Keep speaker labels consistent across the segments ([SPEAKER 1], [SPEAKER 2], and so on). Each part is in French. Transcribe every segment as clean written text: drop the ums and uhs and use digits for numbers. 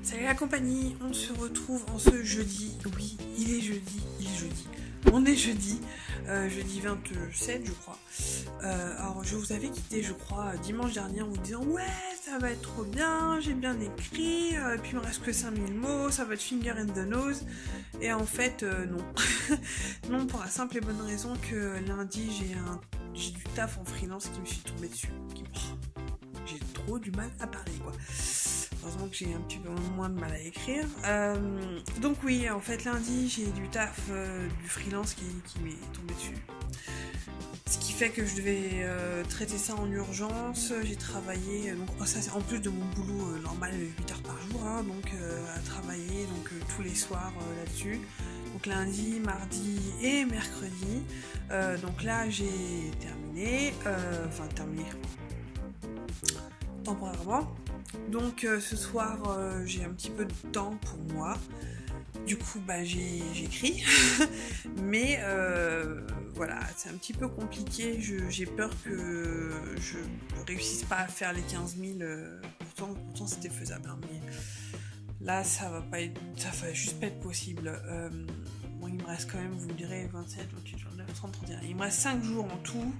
[SPEAKER 1] Salut la compagnie, on se retrouve en ce jeudi. Oui, il est jeudi. On est jeudi, jeudi 27 je crois. Alors je vous avais quitté je crois dimanche dernier en vous disant ouais ça va être trop bien, j'ai bien écrit, puis il me reste que 5000 mots, ça va être finger in the nose. Et en fait non. Non, pour la simple et bonne raison que lundi j'ai du taf en freelance qui me suis tombé dessus. J'ai trop du mal à parler quoi. Heureusement que j'ai un petit peu moins de mal à écrire. Donc oui, en fait lundi j'ai du taf du freelance qui m'est tombé dessus. Ce qui fait que je devais traiter ça en urgence. J'ai travaillé, donc ça c'est en plus de mon boulot normal 8 heures par jour, hein, donc à travailler donc, tous les soirs là-dessus. Donc lundi, mardi et mercredi. Donc là j'ai terminé, temporairement. Donc ce soir j'ai un petit peu de temps pour moi. Du coup j'écris. Mais voilà, c'est un petit peu compliqué. J'ai peur que je ne réussisse pas à faire les 15 000. Pourtant c'était faisable. Hein, mais là ça va juste pas être possible. Bon, il me reste quand même, vous me direz, 27, 28, 29, 30, 31. Il me reste 5 jours en tout.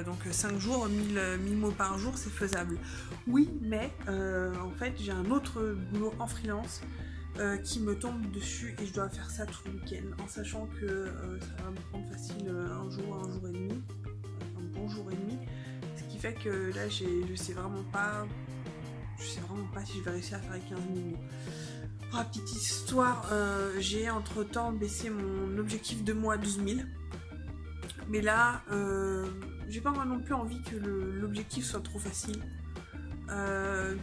[SPEAKER 1] Donc 5 jours, 1000 mots par jour, c'est faisable. Oui, mais en fait, j'ai un autre boulot en freelance qui me tombe dessus et je dois faire ça tout le week-end. En sachant que ça va me prendre facile un jour et demi. Un bon jour et demi. Ce qui fait que là, je sais vraiment pas si je vais réussir à faire les 15 000 mots. Pour la petite histoire, j'ai entre temps baissé mon objectif de mois à 12 000. Mais là, j'ai pas moi non plus envie que l'objectif soit trop facile.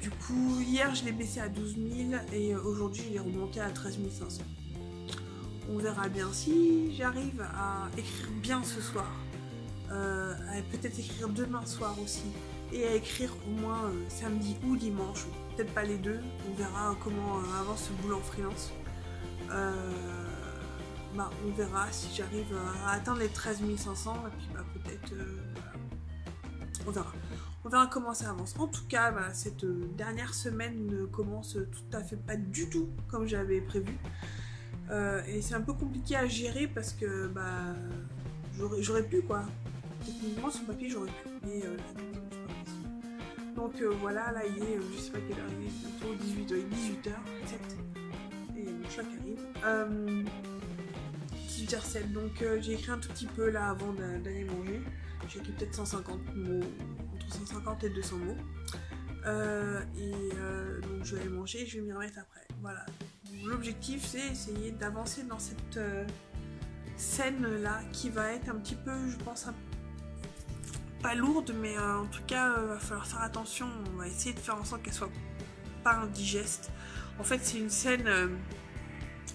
[SPEAKER 1] Du coup, hier je l'ai baissé à 12 000 et aujourd'hui il est remonté à 13 500. On verra bien si j'arrive à écrire bien ce soir. À peut-être écrire demain soir aussi. Et à écrire au moins samedi ou dimanche, peut-être pas les deux, on verra comment avance ce boulot en freelance. On verra si j'arrive à atteindre les 13 500 et puis peut-être on verra comment ça avance. En tout cas, cette dernière semaine ne commence tout à fait pas du tout comme j'avais prévu. Et c'est un peu compliqué à gérer parce que j'aurais pu quoi. Techniquement sur papier j'aurais pu. Mais donc voilà, là il est, je sais pas quelle heure il est, bientôt 18h07 et mon chat qui arrive. 18h07, donc j'ai écrit un tout petit peu là avant d'aller manger. J'ai écrit peut-être 150 mots, entre 150 et 200 mots. Donc je vais aller manger et je vais m'y remettre après. Voilà. L'objectif c'est essayer d'avancer dans cette scène là qui va être un petit peu, je pense, pas lourde, mais en tout cas va falloir faire attention. On va essayer de faire en sorte qu'elle soit pas indigeste. En fait c'est une scène,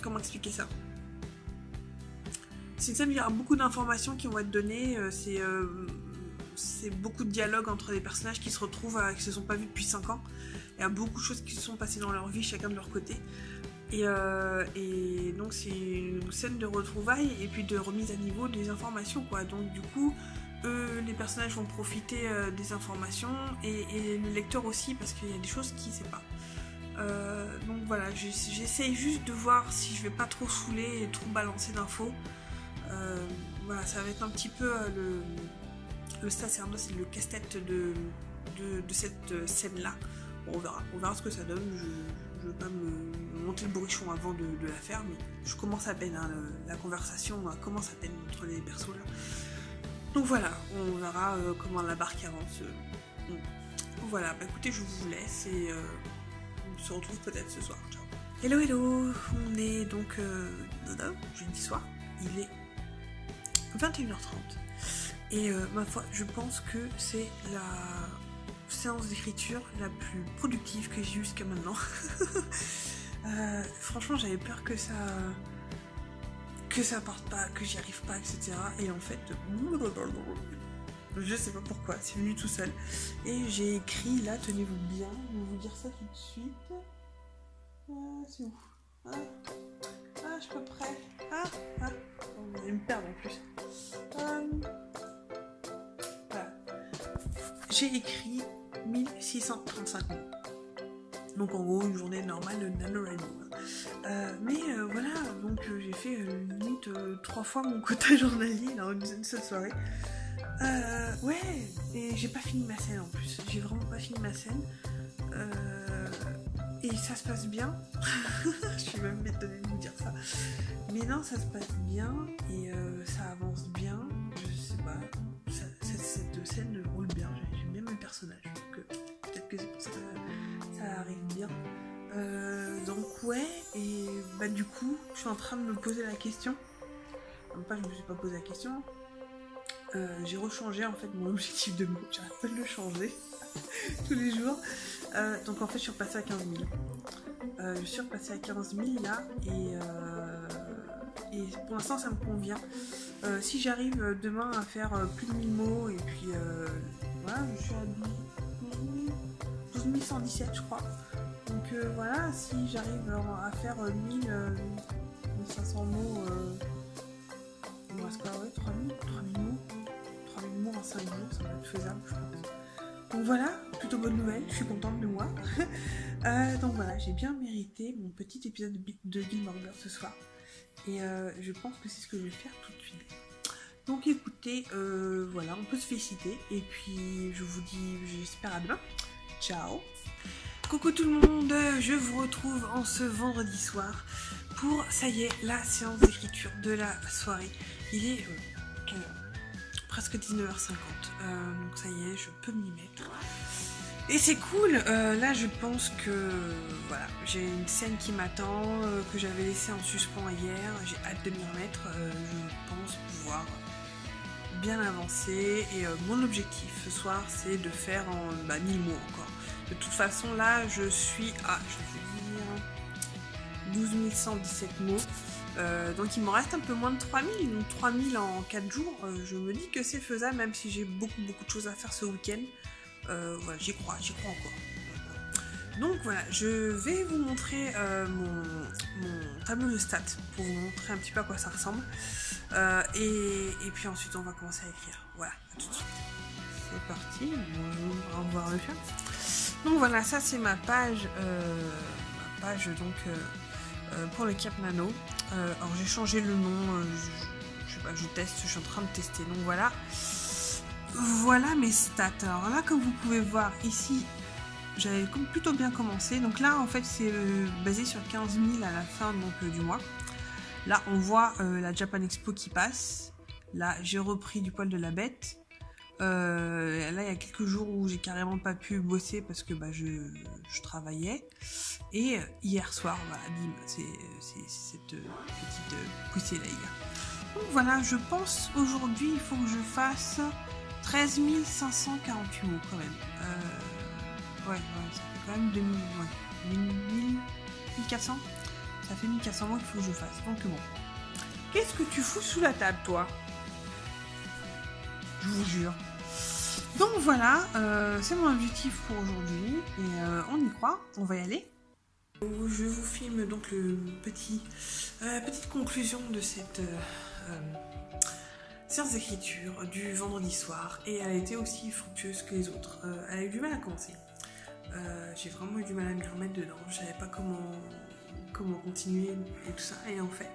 [SPEAKER 1] comment expliquer ça? C'est une scène où il y aura beaucoup d'informations qui vont être données, c'est beaucoup de dialogues entre des personnages qui se retrouvent, qui se sont pas vus depuis 5 ans. Il y a beaucoup de choses qui se sont passées dans leur vie, chacun de leur côté. Et donc c'est une scène de retrouvailles et puis de remise à niveau des informations quoi. Donc du coup, les personnages vont profiter des informations et le lecteur aussi parce qu'il y a des choses qu'il sait pas. Donc voilà, j'essaye juste de voir si je vais pas trop saouler et trop balancer d'infos. Voilà, ça va être un petit peu le sacerdoce et le casse-tête de cette scène-là. Bon, on verra ce que ça donne. Je veux pas me monter le bourrichon avant de la faire, mais je commence à peine, hein, la conversation commence à peine entre les persos là. Donc voilà, on verra comment la barque avance. Voilà, écoutez, je vous laisse et on se retrouve peut-être ce soir. Ciao. Hello, on est donc jeudi soir, il est 21h30 et ma foi, je pense que c'est la séance d'écriture la plus productive que j'ai eue jusqu'à maintenant. Franchement, j'avais peur que ça parte pas, que j'y arrive pas, etc. Et en fait, je sais pas pourquoi, c'est venu tout seul. Et j'ai écrit là, tenez-vous bien, je vais vous dire ça tout de suite. C'est où? Je suis pas prêt. perdre en plus. Voilà. J'ai écrit 1635 mots. Donc en gros une journée normale de NaNoWriMo. Voilà, donc j'ai fait limite 3 fois mon quota journalier dans une seule soirée. Ouais, et j'ai pas fini ma scène en plus. J'ai vraiment pas fini ma scène. Et ça se passe bien. Je suis même étonnée de vous dire ça. Mais non, ça se passe bien et ça avance bien. Je sais pas. Cette scène roule bien. J'aime bien mes personnages. Donc peut-être que c'est pour ça que ça arrive bien. Donc ouais, et bah du coup, je suis en train de me poser la question. Enfin, pas, je me suis pas posé la question. J'ai rechangé en fait mon objectif de mots. J'arrête pas de le changer tous les jours. Donc en fait, je suis repassée à 15 000. Je suis repassée à 15 000 là et pour l'instant ça me convient. Si j'arrive demain à faire plus de 1000 mots et puis voilà, je suis à 12 117 je crois. Donc voilà, si j'arrive à faire 1500 mots, il me reste quoi, ouais, 3000 mots. 3000 mots en 5 jours, ça va être faisable je pense. Donc voilà, plutôt bonne nouvelle, je suis contente de moi. Donc voilà, j'ai bien mérité mon petit épisode de Gilmore ce soir. Et je pense que c'est ce que je vais faire tout de suite. Donc écoutez, voilà, on peut se féliciter. Et puis je vous dis, j'espère à demain. Ciao. Coucou tout le monde, je vous retrouve en ce vendredi soir pour, ça y est, la séance d'écriture de la soirée. Il est quelle heure ? Presque 19h50, donc ça y est, je peux m'y mettre. Et c'est cool, là je pense que voilà, j'ai une scène qui m'attend, que j'avais laissée en suspens hier, j'ai hâte de m'y remettre, je pense pouvoir bien avancer et mon objectif ce soir c'est de faire en 1000 mots encore. De toute façon là je suis à, je vais dire, 12 117 mots. Donc il m'en reste un peu moins de 3000, donc 3000 en 4 jours, je me dis que c'est faisable même si j'ai beaucoup de choses à faire ce week-end. Voilà, j'y crois encore. Donc voilà, je vais vous montrer mon tableau de stats pour vous montrer un petit peu à quoi ça ressemble. Et puis ensuite on va commencer à écrire. Voilà, à tout de suite. C'est parti, bonjour, au revoir le chat. Donc voilà, ça c'est ma page donc pour le Cap Nano. Alors j'ai changé le nom, je sais pas, je teste, je suis en train de tester. Donc voilà mes stats. Alors là, comme vous pouvez voir ici, j'avais plutôt bien commencé. Donc là, en fait, c'est basé sur 15 000 à la fin donc, du mois. Là, on voit la Japan Expo qui passe. Là, j'ai repris du poil de la bête. Là, il y a quelques jours où j'ai carrément pas pu bosser parce que je travaillais. Et hier soir, voilà, bim, c'est cette petite poussée là hier. Donc voilà, je pense aujourd'hui, il faut que je fasse 13 548 mots quand même. Ouais, ça fait quand même 1400. Ça fait 1400 mots qu'il faut que je fasse. Donc bon. Qu'est-ce que tu fous sous la table, toi? Je vous jure. Donc voilà, c'est mon objectif pour aujourd'hui. Et on y croit, on va y aller. Je vous filme donc la petite conclusion de cette séance d'écriture du vendredi soir. Et elle a été aussi fructueuse que les autres. Elle a eu du mal à commencer. J'ai vraiment eu du mal à m'y remettre dedans. Je savais pas comment continuer et tout ça. Et en fait,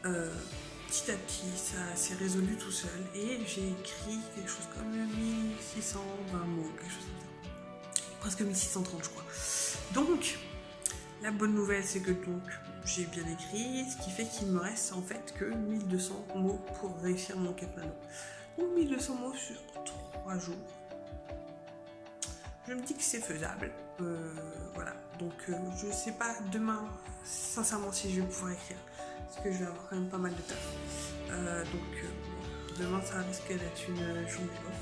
[SPEAKER 1] petit à petit, ça s'est résolu tout seul. Et j'ai écrit quelque chose comme 1620 mots, quelque chose comme ça. Presque 1630, je crois. Donc, la bonne nouvelle, c'est que donc j'ai bien écrit, ce qui fait qu'il me reste en fait que 1200 mots pour réussir mon Cap Nano. Donc 1200 mots sur 3 jours. Je me dis que c'est faisable. Voilà. Donc je sais pas demain, sincèrement, si je vais pouvoir écrire. Parce que je vais avoir quand même pas mal de taf. Demain, ça risque d'être une journée off.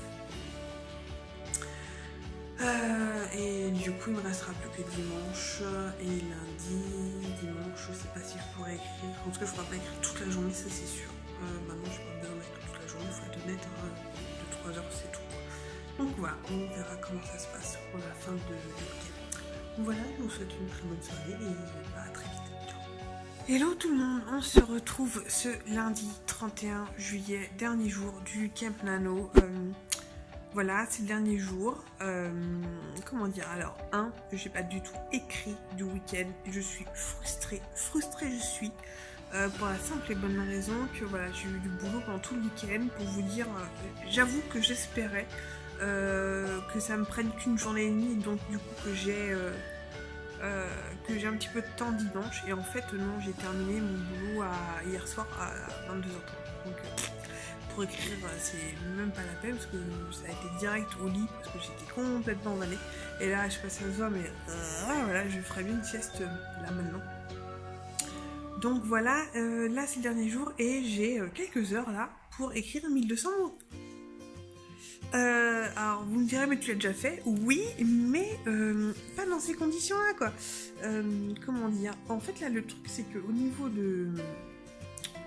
[SPEAKER 1] Et du coup il me restera plus que dimanche et lundi, dimanche je sais pas si je pourrais écrire, en tout cas je pourrais pas écrire toute la journée, ça c'est sûr. Maintenant j'ai pas besoin d'écrire toute la journée, il faut être honnête, 2-3 heures c'est tout. Donc voilà, on verra comment ça se passe pour la fin de week-end. Donc voilà, je vous souhaite une très bonne soirée et à très vite. Ciao. Hello tout le monde, on se retrouve ce lundi 31 juillet, dernier jour du Camp Nano. Voilà, c'est le dernier jour. Comment dire? Alors, j'ai pas du tout écrit du week-end. Je suis frustrée je suis. Pour la simple et bonne raison que voilà, j'ai eu du boulot pendant tout le week-end. Pour vous dire, j'avoue que j'espérais que ça me prenne qu'une journée et demie, donc du coup que j'ai un petit peu de temps dimanche. Et en fait, non, j'ai terminé mon boulot hier soir à 22h30. Donc, pour écrire, c'est même pas la peine parce que ça a été direct au lit parce que j'étais complètement emballée. Et là, je passe à ça, mais voilà, je ferais bien une sieste là maintenant. Donc voilà, là c'est le dernier jour et j'ai quelques heures là pour écrire 1200 mots. Alors vous me direz mais tu l'as déjà fait? Oui, mais pas dans ces conditions là quoi. Comment dire? En fait là le truc c'est que au niveau de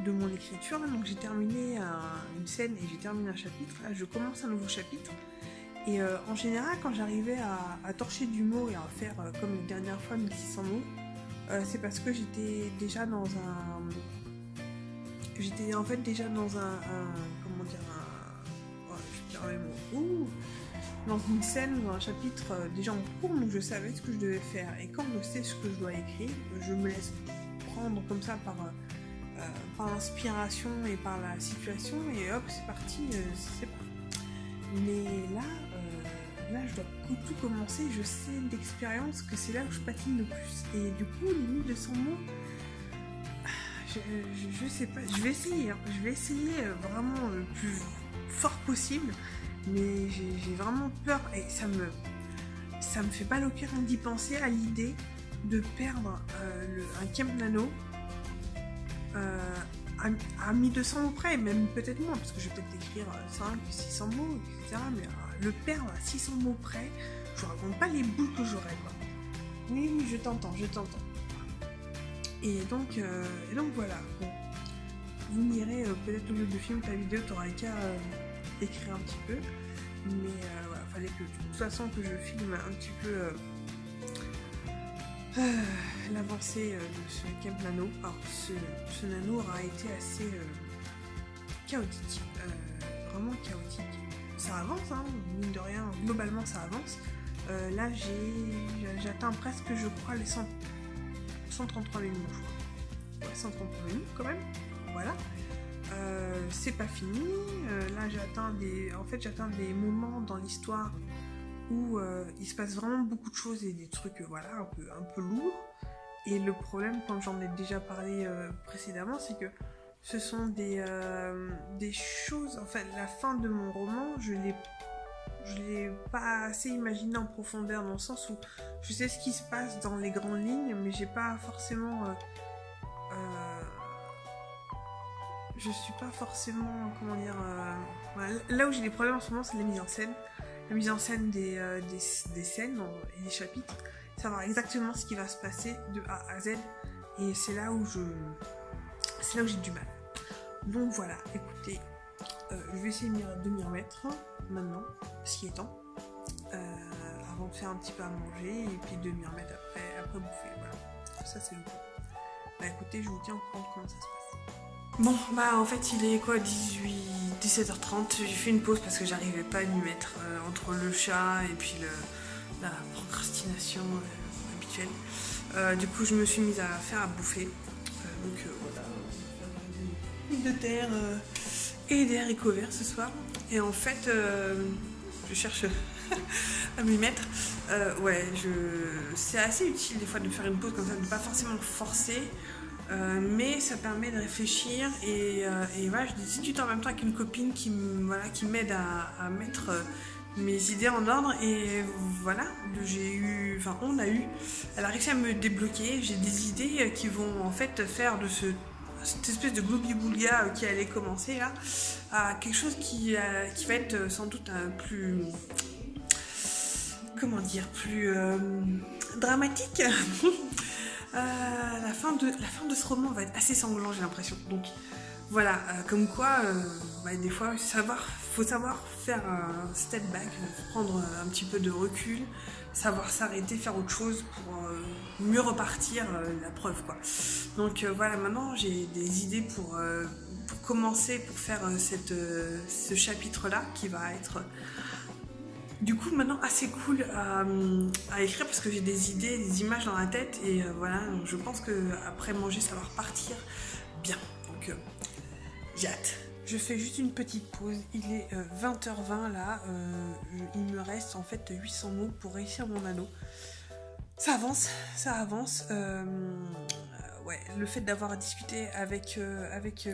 [SPEAKER 1] mon écriture, là, donc j'ai terminé une scène et j'ai terminé un chapitre, là je commence un nouveau chapitre. Et en général quand j'arrivais à torcher du mot et à faire comme la dernière fois 1600 mots, c'est parce que j'étais déjà dans un... J'étais en fait déjà dans comment dire, je vais dire les mots. Dans une scène ou un chapitre déjà en cours, donc je savais ce que je devais faire. Et quand je sais ce que je dois écrire, je me laisse prendre comme ça par l'inspiration et par la situation, et hop, c'est parti, c'est parti. Mais là, je dois tout commencer, je sais d'expérience que c'est là où je patine le plus. Et du coup, les 1200 mots, je sais pas, je vais essayer vraiment le plus fort possible, mais j'ai vraiment peur et ça me fait pas le cœur d'y penser à l'idée de perdre un Camp Nano à 1200 mots près, même peut-être moins, parce que je vais peut-être écrire 5, 600 mots, etc. Mais le perdre à 600 mots près, je raconte pas les boules que j'aurais, quoi. Oui, je t'entends. Et donc voilà. Bon. Vous me direz, peut-être au lieu de filmer ta vidéo, t'auras qu'à écrire un petit peu. Mais voilà, fallait que de toute façon que je filme un petit peu l'avancée de ce Camp Nano. Alors ce nano aura été assez chaotique, vraiment chaotique. Ça avance, hein, mine de rien, globalement ça avance. Là j'atteins presque, je crois, les 133 minutes, je crois. Ouais, 133 minutes quand même, voilà. C'est pas fini, là j'atteins des moments dans l'histoire où il se passe vraiment beaucoup de choses et des trucs voilà, un peu lourds. Et le problème, comme j'en ai déjà parlé précédemment, c'est que ce sont des choses, enfin la fin de mon roman, je l'ai pas assez imaginé en profondeur, dans le sens où je sais ce qui se passe dans les grandes lignes, mais j'ai pas forcément je suis pas forcément, comment dire, voilà. Là où j'ai des problèmes en ce moment, c'est la mise en scène. La mise en scène des scènes et des chapitres, savoir exactement ce qui va se passer de A à Z, et c'est là où j'ai du mal. Donc voilà, écoutez, je vais essayer de m'y remettre maintenant, ce qui est temps, avant de faire un petit peu à manger, et puis de m'y remettre après bouffer, voilà. Ça c'est le bon. Bah écoutez, je vous tiens au courant comment ça se passe. Bon, bah en fait il est quoi, 17h30, j'ai fait une pause parce que j'arrivais pas à m'y mettre entre le chat et puis la procrastination habituelle. Du coup je me suis mise à faire à bouffer, donc voilà, de terre et des haricots verts ce soir. Et en fait je cherche à m'y mettre. C'est assez utile des fois de faire une pause comme ça, de ne pas forcément forcer. Mais ça permet de réfléchir et voilà, je discute en même temps avec une copine qui m'aide à mettre mes idées en ordre, et voilà, elle a réussi à me débloquer. J'ai des idées qui vont en fait faire de cette espèce de gloubi-boulga qui allait commencer là à quelque chose qui va être sans doute plus, comment dire, plus dramatique. La fin de ce roman va être assez sanglant, j'ai l'impression. Donc voilà, comme quoi, des fois, faut savoir faire un step back, prendre un petit peu de recul, savoir s'arrêter, faire autre chose pour mieux repartir, la preuve quoi. Donc voilà, maintenant j'ai des idées pour commencer, pour faire ce chapitre-là qui va être du coup maintenant assez cool à écrire parce que j'ai des idées, des images dans la tête et voilà, donc je pense que après manger ça va repartir bien. Donc j'ai hâte. Je fais juste une petite pause, il est 20h20 là, il me reste en fait 800 mots pour réussir mon anneau. Ça avance, ça avance. Ouais, le fait d'avoir discuté avec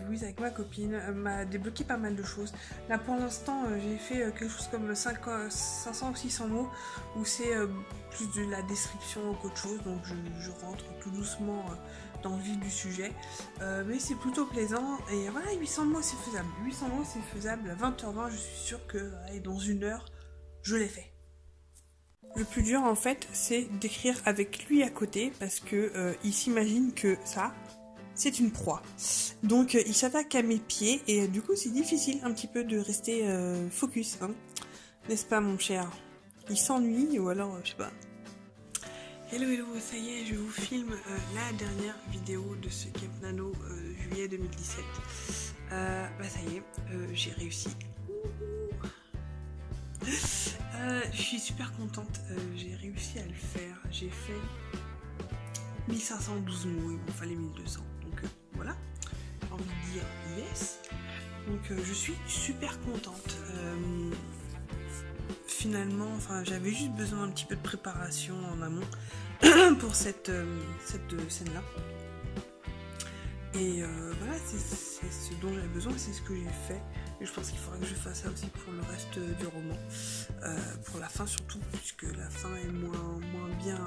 [SPEAKER 1] Louise, avec ma copine, m'a débloqué pas mal de choses. Là pour l'instant, j'ai fait quelque chose comme 500 ou 600 mots, où c'est plus de la description qu'autre chose, donc je rentre tout doucement dans le vif du sujet. Mais c'est plutôt plaisant, et voilà, 800 mots c'est faisable. 800 mots c'est faisable, à 20h20, je suis sûre que dans 1 heure, je l'ai fait. Le plus dur en fait c'est d'écrire avec lui à côté parce que il s'imagine que ça c'est une proie. Donc il s'attaque à mes pieds et du coup c'est difficile un petit peu de rester focus, hein. N'est-ce pas mon cher? Il s'ennuie ou alors je sais pas. Hello hello, ça y est, je vous filme la dernière vidéo de ce Camp Nano juillet 2017. Bah ça y est, j'ai réussi. Je suis super contente, j'ai réussi à le faire, j'ai fait 1512 mots, il m'en fallait 1200, donc voilà, j'ai envie de dire yes, donc je suis super contente, finalement, enfin j'avais juste besoin un petit peu de préparation en amont pour cette scène-là, et voilà, c'est ce dont j'avais besoin, c'est ce que j'ai fait. Et je pense qu'il faudra que je fasse ça aussi pour le reste du roman, pour la fin surtout, puisque la fin est moins bien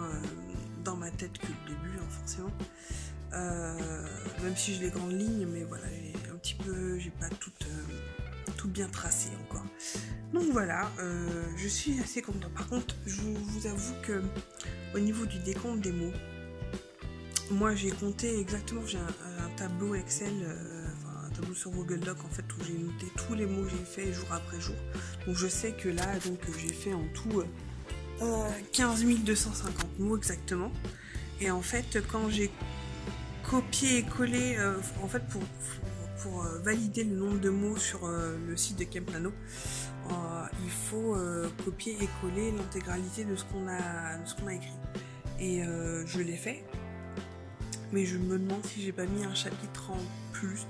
[SPEAKER 1] dans ma tête que le début, hein, forcément. Même si j'ai les grandes lignes, mais voilà, j'ai pas tout bien tracé encore. Donc voilà, je suis assez contente. Par contre, je vous avoue que au niveau du décompte des mots, moi j'ai compté exactement, j'ai un tableau Excel, tableau sur Google Doc en fait où j'ai noté tous les mots que j'ai fait jour après jour. Donc je sais que là donc j'ai fait en tout 15 250 mots exactement. Et en fait quand j'ai copié et collé en fait pour valider le nombre de mots sur le site de Camp Nano, il faut copier et coller l'intégralité de ce qu'on a écrit. Et je l'ai fait. Mais je me demande si j'ai pas mis un chapitre en plus.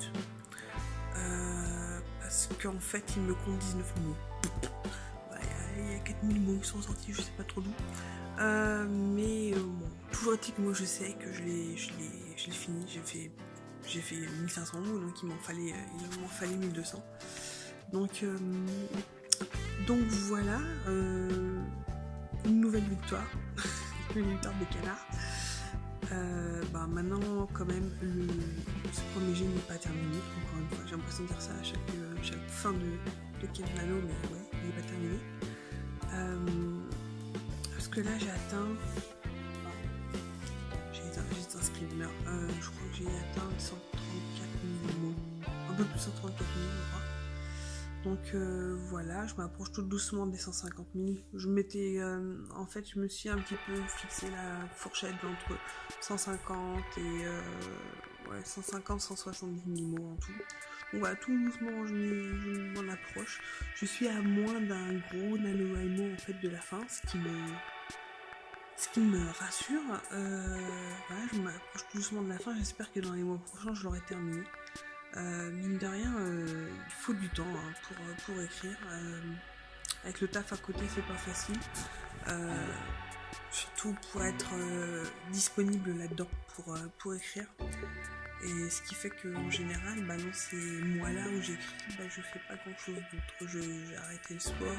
[SPEAKER 1] Parce qu'en fait il me compte 19 mots. Il y a 4000 mots qui sont sortis, je sais pas trop d'où. Mais bon, toujours est-il que moi je sais que je l'ai fini, j'ai fait 1500 mots, donc il m'en fallait 1200. Donc voilà, une nouvelle victoire, une victoire de canard. Maintenant quand même ce premier jet n'est pas terminé, encore une fois j'ai l'impression de dire ça à chaque fin de Camp Nano, mais ouais, il n'est pas terminé, parce que là j'ai atteint Scrivener, je crois que j'ai atteint 134 000 mots, un peu plus de 134 000 je crois. Donc voilà, je m'approche tout doucement des 150 000. Je m'étais, en fait, je me suis un petit peu fixé la fourchette entre 150 et 170 000 mots en tout. Donc voilà, tout doucement, je m'en approche. Je suis à moins d'un gros NaNoWriMo en fait de la fin, ce qui me rassure. Voilà, je m'approche tout doucement de la fin. J'espère que dans les mois prochains, je l'aurai terminé. Mine de rien, il faut du temps pour écrire. Avec le taf à côté, c'est pas facile. Surtout pour être disponible là-dedans pour écrire. Et ce qui fait qu'en général, dans ces mois-là où j'écris, je fais pas grand-chose d'autre. J'ai arrêté le sport,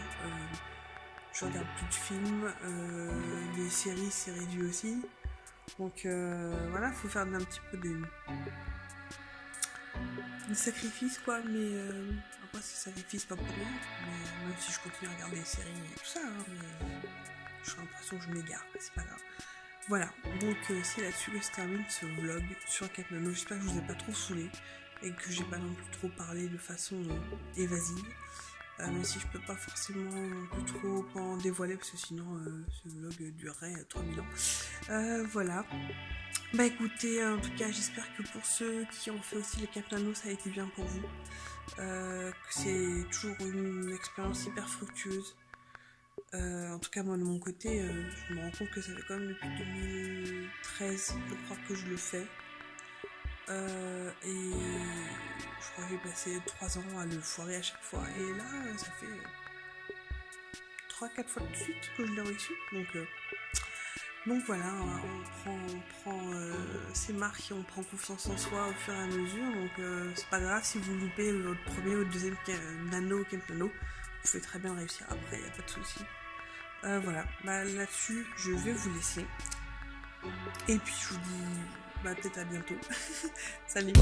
[SPEAKER 1] je regarde plus de films, les séries, c'est réduit aussi. Donc voilà, faut faire un petit peu des sacrifices quoi, mais après c'est sacrifice pas pour moi, mais même si je continue à regarder les séries et tout ça, hein, mais j'ai l'impression que je m'égare, c'est pas grave. Voilà, donc c'est là-dessus que se termine ce vlog sur Camp Nano. J'espère que je vous ai pas trop saoulé et que j'ai pas non plus trop parlé de façon évasive. même si je peux pas forcément plus trop en dévoiler parce que sinon ce vlog durerait 3000 ans. Voilà. Bah écoutez, en tout cas j'espère que pour ceux qui ont fait aussi le Cap Nano ça a été bien pour vous. Que c'est toujours une expérience hyper fructueuse. En tout cas moi de mon côté, je me rends compte que ça fait quand même depuis 2013 je crois que je le fais. Et je crois que j'ai passé 3 ans à le foirer à chaque fois. Et là, ça fait 3-4 fois de suite que je l'ai réussi. Donc voilà, on prend ses marques et on prend confiance en soi au fur et à mesure. Donc c'est pas grave si vous loupez votre premier ou deuxième nano ou Camp Nano. Vous pouvez très bien réussir après, y a pas de souci. Voilà, bah, là-dessus, je vais vous laisser. Et puis je vous dis peut-être à bientôt. Salut.